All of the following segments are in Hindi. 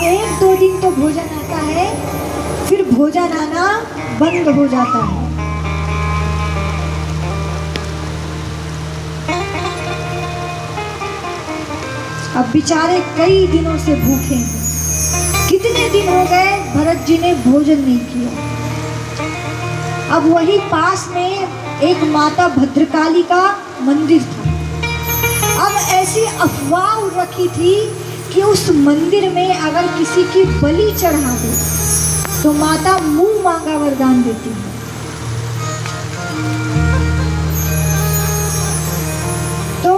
अब 1-2 दिन तो भोजन आता है, फिर भोजन आना बंद हो जाता है। अब बेचारे कई दिनों से भूखे हैं। कितने दिन हो गए भरत जी ने भोजन नहीं किया। अब वही पास में एक माता भद्रकाली का मंदिर था। अब ऐसी अफवाह उड़ रखी थी कि उस मंदिर में अगर किसी की बलि चढ़ा दे तो माता मुंह मांगा वरदान देती है। तो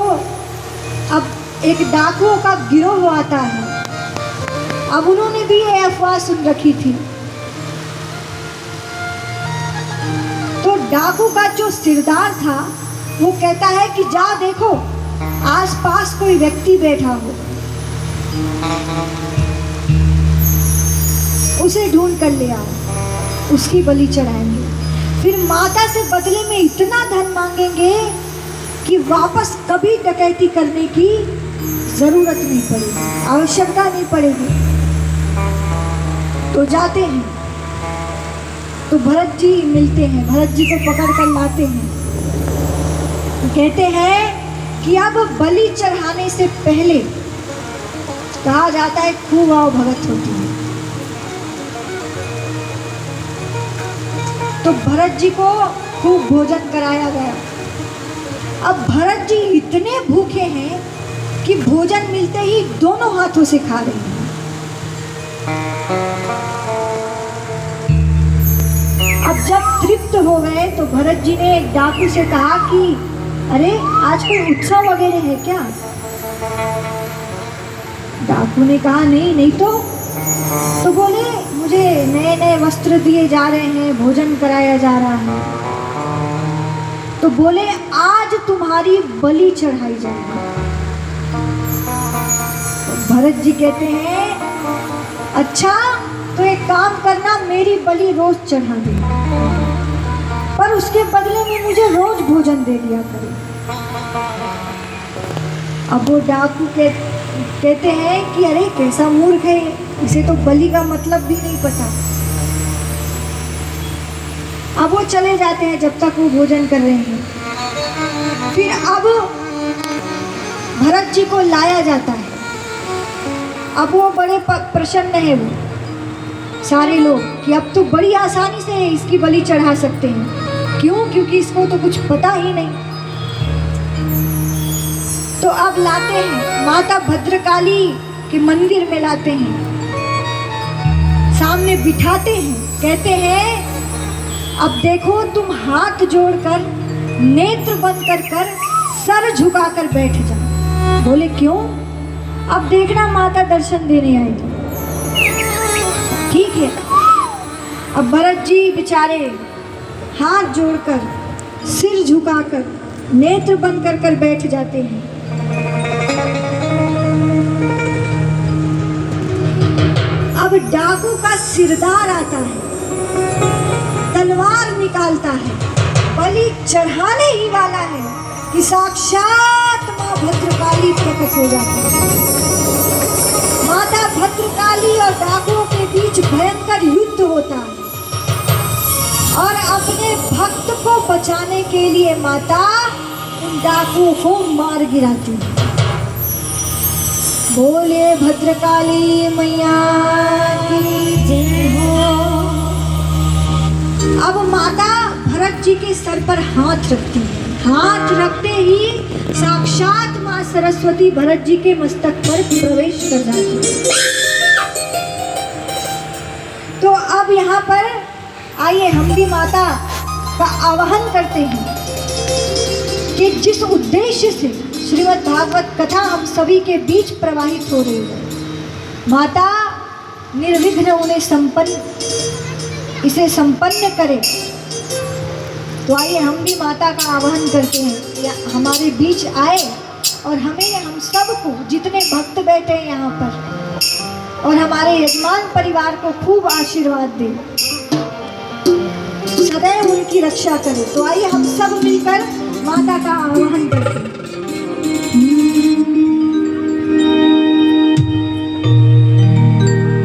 अब एक डाकुओं का गिरोह आता है। अब उन्होंने भी ये अफवाह सुन रखी थी। तो डाकू का जो सिरदार था वो कहता है कि जा देखो आसपास कोई व्यक्ति बैठा हो, उसे ढूंढ कर ले आओ, उसकी बलि चढ़ाएंगे। फिर माता से बदले में इतना धन मांगेंगे कि वापस कभी डकैती करने की जरूरत नहीं पड़ेगी, आवश्यकता नहीं पड़ेगी। तो जाते हैं, तो भरत जी मिलते हैं, भरत जी को पकड़ कर लाते हैं। तो कहते हैं कि अब बलि चढ़ाने से पहले कहा जाता है खूब आओ भगत होती है। तो भरत जी को खूब भोजन कराया गया। अब भरत जी इतने भूखे हैं कि भोजन मिलते ही दोनों हाथों से खा रहे हैं। अब जब तृप्त हो गए तो भरत जी ने एक डाकू से कहा कि अरे आज कोई उत्सव वगैरह है क्या? डाकू ने कहा नहीं तो बोले मुझे नए नए वस्त्र दिए जा रहे हैं, भोजन कराया जा रहा है। तो बोले आज तुम्हारी बलि चढ़ाई जाएगी। तो भरत जी कहते हैं अच्छा तो एक काम करना, मेरी बलि रोज चढ़ा दे, पर उसके बदले में मुझे रोज भोजन दे दिया करे। अब वो डाकू कहते हैं कि अरे कैसा मूर्ख है, इसे तो बलि का मतलब भी नहीं पता। अब वो चले जाते हैं जब तक वो भोजन कर रहे हैं। फिर अब भरत जी को लाया जाता है। अब वो बड़े प्रसन्न है वो सारे लोग कि अब तो बड़ी आसानी से इसकी बलि चढ़ा सकते हैं। क्यों? क्योंकि इसको तो कुछ पता ही नहीं। तो अब लाते हैं, माता भद्रकाली के मंदिर में लाते हैं, सामने बिठाते हैं। कहते हैं अब देखो तुम हाथ जोड़कर नेत्र बंद कर सर झुकाकर बैठ जाओ। बोले क्यों? अब देखना माता दर्शन देने आएगी। ठीक है। अब भरत जी बेचारे हाथ जोड़कर सिर झुकाकर नेत्र बंद कर बैठ जाते हैं। अब डाकू का सिरदार आता है, तलवार निकालता है, बलि चढ़ाने ही वाला है कि साक्षात मां भद्रकाली प्रकट हो जाती है। माता भद्रकाली और डाकुओं के बीच भयंकर युद्ध होता है और अपने भक्त को बचाने के लिए माता उन डाकुओं को मार गिराती है। बोले भद्रकाली मैया की जय हो। अब माता भरत जी के सर पर हाथ रखती है। हाथ रखते ही साक्षात मां सरस्वती भरत जी के मस्तक पर प्रवेश कर जाती है। तो अब यहाँ पर आइए हम भी माता का आवाहन करते हैं कि जिस उद्देश्य से श्रीमद् भागवत कथा हम सभी के बीच प्रवाहित हो रही है, माता निर्विघ्न उन्हें इसे संपन्न करे। तो आइए हम भी माता का आवाहन करते हैं कि हमारे बीच आए और हमें, हम सबको, जितने भक्त बैठे हैं यहाँ पर और हमारे यजमान परिवार को खूब आशीर्वाद दे, सदैव उनकी रक्षा करे। तो आइए हम सब मिलकर माता का आवाहन करते हैं।